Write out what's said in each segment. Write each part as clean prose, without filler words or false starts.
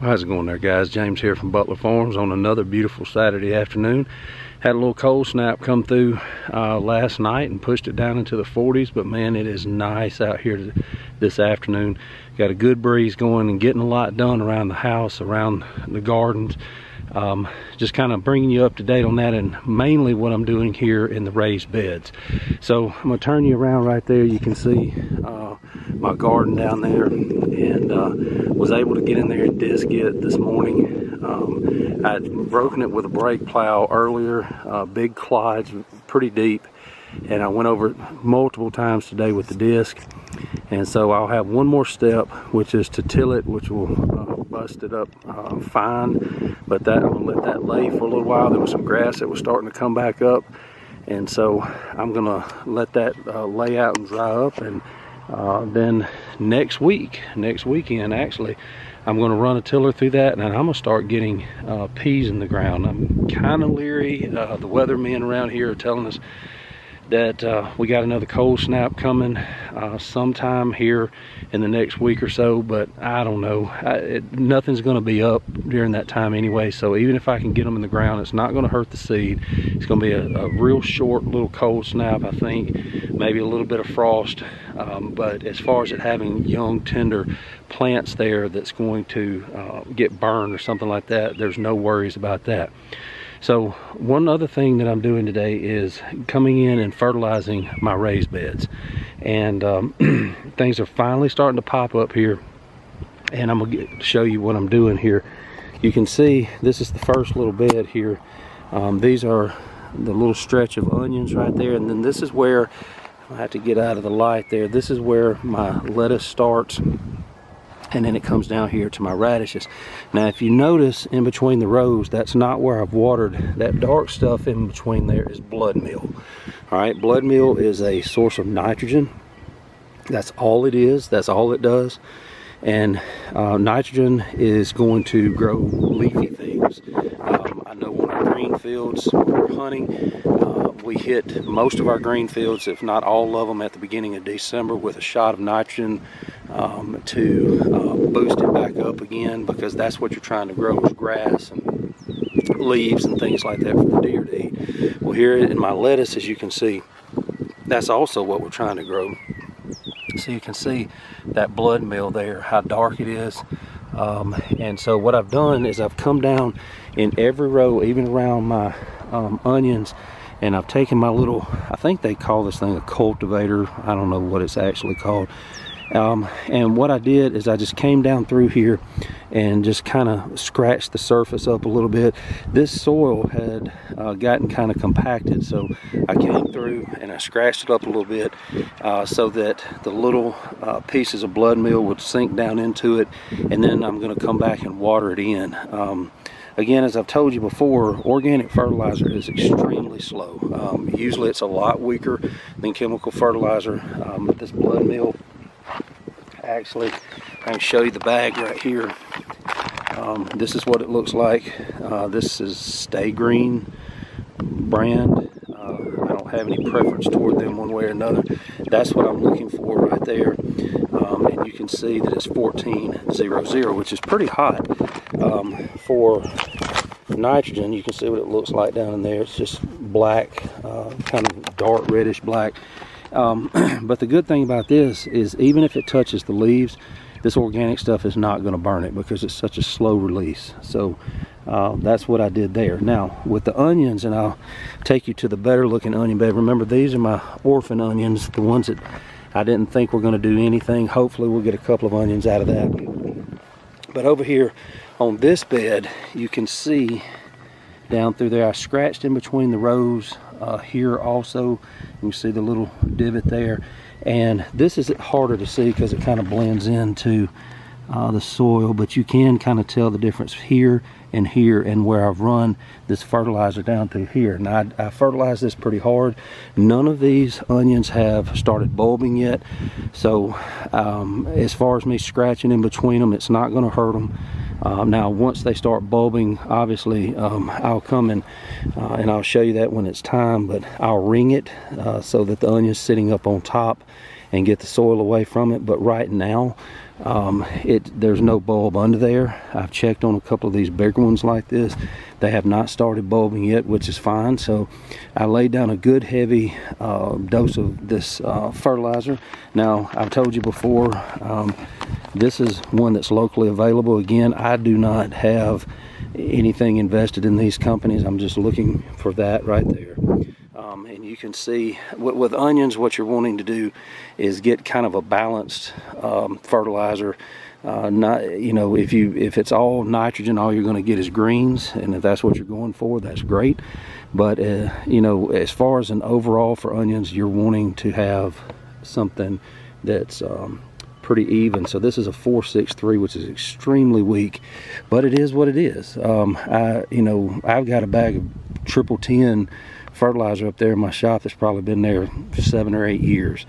How's it going there, guys? James here from Butler Farms on another beautiful Saturday afternoon. Had a little cold snap come through last night and pushed it down into the 40s, but man, it is nice out here this afternoon. Got a good breeze going and getting a lot done around the house, around the gardens. Just kind of bringing you up to date on that, and mainly what I'm doing here in the raised beds. So I'm gonna turn you around right there. You can see my garden down there, and was able to get in there and disc it this morning. I'd broken it with a brake plow earlier, big clods, pretty deep, and I went over it multiple times today with the disc. And so I'll have one more step, which is to till it, which will bust it up fine. But that, I'm gonna let that lay for a little while. There was some grass that was starting to come back up, and so I'm gonna let that lay out and dry up. And then next weekend actually, I'm gonna run a tiller through that, and I'm gonna start getting peas in the ground. I'm kind of leery. The weathermen around here are telling us that we got another cold snap coming sometime here in the next week or so, but I don't know. Nothing's going to be up during that time anyway, so even if I can get them in the ground, it's not going to hurt the seed. It's going to be a real short little cold snap, I think, maybe a little bit of frost, but as far as it having young tender plants there that's going to get burned or something like that, there's no worries about that. So one other thing that I'm doing today is coming in and fertilizing my raised beds, and things are finally starting to pop up here, and I'm gonna show you what I'm doing here. You can see this is the first little bed here. These are the little stretch of onions right there, and then this is where I have to get out of the light there. This is where my lettuce starts, and then it comes down here to my radishes. Now if you notice in between the rows, that's not where I've watered. That dark stuff in between there is blood meal. All right, blood meal is a source of nitrogen. That's all it is, that's all it does. And nitrogen is going to grow leafy things. I know on our green fields we're hunting, we hit most of our green fields, if not all of them, at the beginning of December with a shot of nitrogen to boost it back up again, because that's what you're trying to grow, is grass and leaves and things like that for the deer to eat. Well, here in my lettuce, as you can see, that's also what we're trying to grow. So you can see that blood meal there, how dark it is. And so what I've done is I've come down in every row, even around my onions, and I've taken my little, I think they call this thing a cultivator, I don't know what it's actually called, and what I did is I just came down through here and just kind of scratched the surface up a little bit. This soil had gotten kind of compacted, so I came through and I scratched it up a little bit so that the little pieces of blood meal would sink down into it, and then I'm going to come back and water it in. Again, as I've told you before, organic fertilizer is extremely slow. Usually it's a lot weaker than chemical fertilizer. This blood meal, actually, I can show you the bag right here. This is what it looks like. This is Stay Green brand. I don't have any preference toward them one way or another. That's what I'm looking for right there. And you can see that it's 1400, which is pretty hot for nitrogen. You can see what it looks like down in there. It's just black, kind of dark reddish black. But the good thing about this is even if it touches the leaves, this organic stuff is not going to burn it because it's such a slow release. So that's what I did there. Now with the onions, and I'll take you to the better looking onion bed. Remember, these are my orphan onions, the ones that I didn't think were going to do anything. Hopefully we'll get a couple of onions out of that. But over here on this bed, you can see down through there, I scratched in between the rows here also. You can see the little divot there, and this is harder to see because it kind of blends into the soil, but you can kind of tell the difference here and here, and where I've run this fertilizer down through here. Now I fertilize this pretty hard. None of these onions have started bulbing yet, so as far as me scratching in between them, it's not going to hurt them. Now once they start bulbing, obviously I'll come and I'll show you that when it's time, but I'll ring it so that the onion's sitting up on top and get the soil away from it. But right now there's no bulb under there. I've checked on a couple of these bigger ones like this. They have not started bulbing yet, which is fine. So I laid down a good heavy dose of this fertilizer. Now I've told you before, this is one that's locally available. Again, I do not have anything invested in these companies. I'm just looking for that right there. And you can see with onions, what you're wanting to do is get kind of a balanced fertilizer. Not, you know, if it's all nitrogen, all you're going to get is greens, and if that's what you're going for, that's great. But you know, as far as an overall for onions, you're wanting to have something that's pretty even. So this is a 463, which is extremely weak, but it is what it is. You know, I've got a bag of triple 10 fertilizer up there in my shop that's probably been there 7 or 8 years,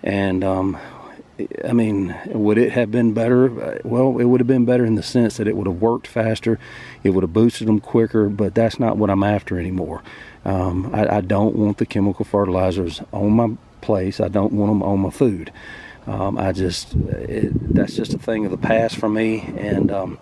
and I mean, would it have been better? Well, it would have been better in the sense that it would have worked faster, it would have boosted them quicker, but that's not what I'm after anymore. I don't want the chemical fertilizers on my place. I don't want them on my food. That's just a thing of the past for me. And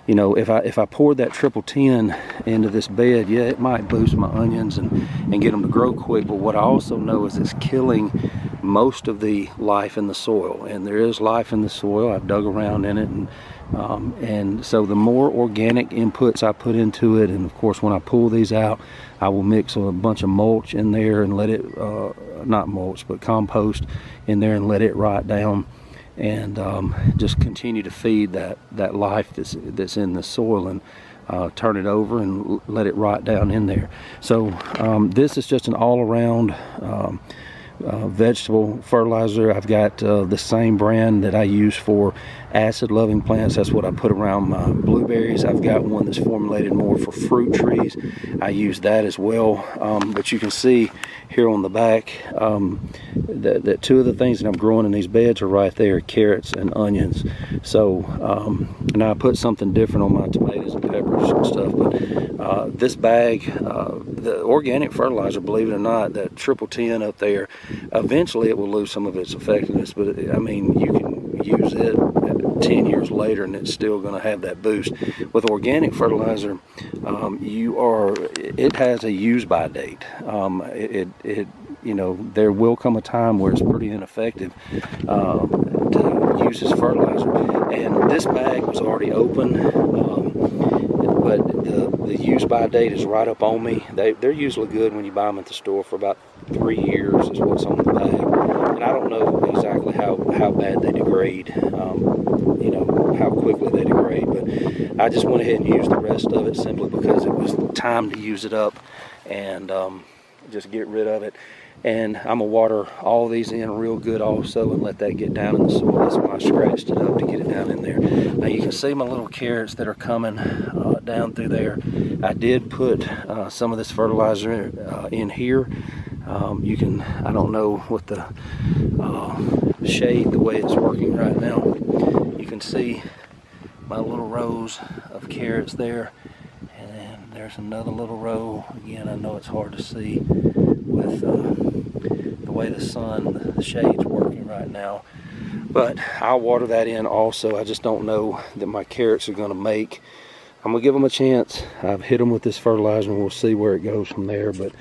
you know, if I poured that triple 10 into this bed, yeah, it might boost my onions and get them to grow quick. But what I also know is it's killing most of the life in the soil. And there is life in the soil. I've dug around in it, and so the more organic inputs I put into it, and of course when I pull these out, I will mix a bunch of mulch in there and let it, not mulch, but compost in there and let it rot down. And just continue to feed that life that's in the soil, and turn it over and let it rot down in there. So this is just an all-around vegetable fertilizer. I've got the same brand that I use for acid-loving plants. That's what I put around my blueberries. I've got one that's formulated more for fruit trees. I use that as well. But you can see here on the back that two of the things that I'm growing in these beds are right there, carrots and onions. So now I put something different on my tomatoes and peppers and stuff. But this bag, the organic fertilizer, believe it or not, that triple 10 up there, eventually it will lose some of its effectiveness. But I mean, you can use it 10 years later and it's still going to have that boost. With organic fertilizer, it has a use by date. You know, there will come a time where it's pretty ineffective to use this fertilizer. And this bag was already open, but the use by date is right up on me. They're usually good when you buy them at the store for about 3 years is what's on the bag. And I don't know exactly how bad they degrade, you know, how quickly they degrade, but I just went ahead and used the rest of it simply because it was time to use it up and just get rid of it. And I'm gonna water all these in real good also and let that get down in the soil. That's why I scratched it up, to get it down in there. Now you can see my little carrots that are coming down through there. I did put some of this fertilizer in here. I don't know what the shade, the way it's working right now. You can see my little rows of carrots there. And then there's another little row. Again, I know it's hard to see with the way the shade's working right now. But I'll water that in also. I just don't know that my carrots are going to make. I'm going to give them a chance. I've hit them with this fertilizer and we'll see where it goes from there. But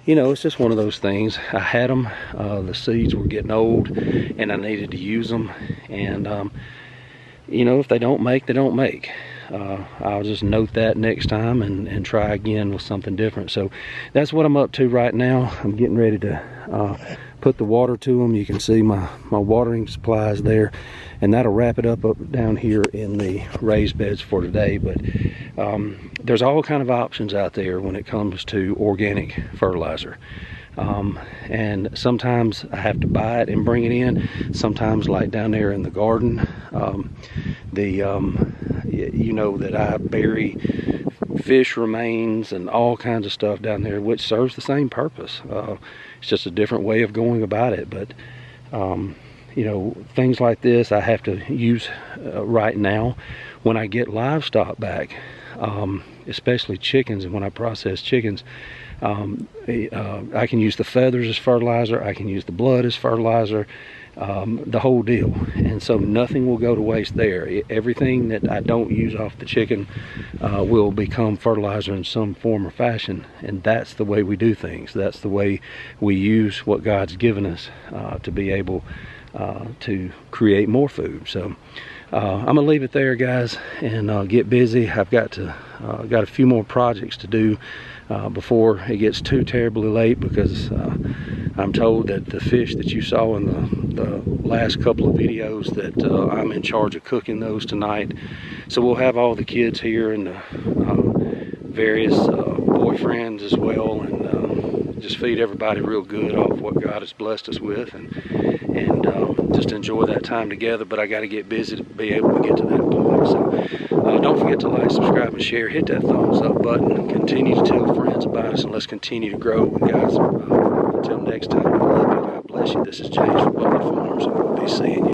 you know, it's just one of those things. I had them, the seeds were getting old and I needed to use them. And you know, if they don't make, they don't make. I'll just note that next time and try again with something different. So that's what I'm up to right now. I'm getting ready to put the water to them. You can see my watering supplies there, and that'll wrap it up down here in the raised beds for today. But there's all kind of options out there when it comes to organic fertilizer. And sometimes I have to buy it and bring it in. Sometimes, like down there in the garden, you know that I bury fish remains and all kinds of stuff down there, which serves the same purpose. It's just a different way of going about it. But you know, things like this I have to use right now when I get livestock back, especially chickens. And when I process chickens, I can use the feathers as fertilizer, I can use the blood as fertilizer, the whole deal. And so nothing will go to waste there. Everything that I don't use off the chicken will become fertilizer in some form or fashion. And that's the way we do things. That's the way we use what God's given us to be able to create more food. So I'm gonna leave it there, guys, and get busy. I've got a few more projects to do before it gets too terribly late, because I'm told that the fish that you saw in the last couple of videos, that I'm in charge of cooking those tonight. So we'll have all the kids here and the various boyfriends as well, and just feed everybody real good off what God has blessed us with, and just enjoy that time together. But I got to get busy to be able to get to that point. So don't forget to like, subscribe, and share. Hit that thumbs up button, and continue to tell friends about us, and let's continue to grow. And guys, until next time, I love you. God bless you. This is James from Butler Farms, and we'll be seeing you.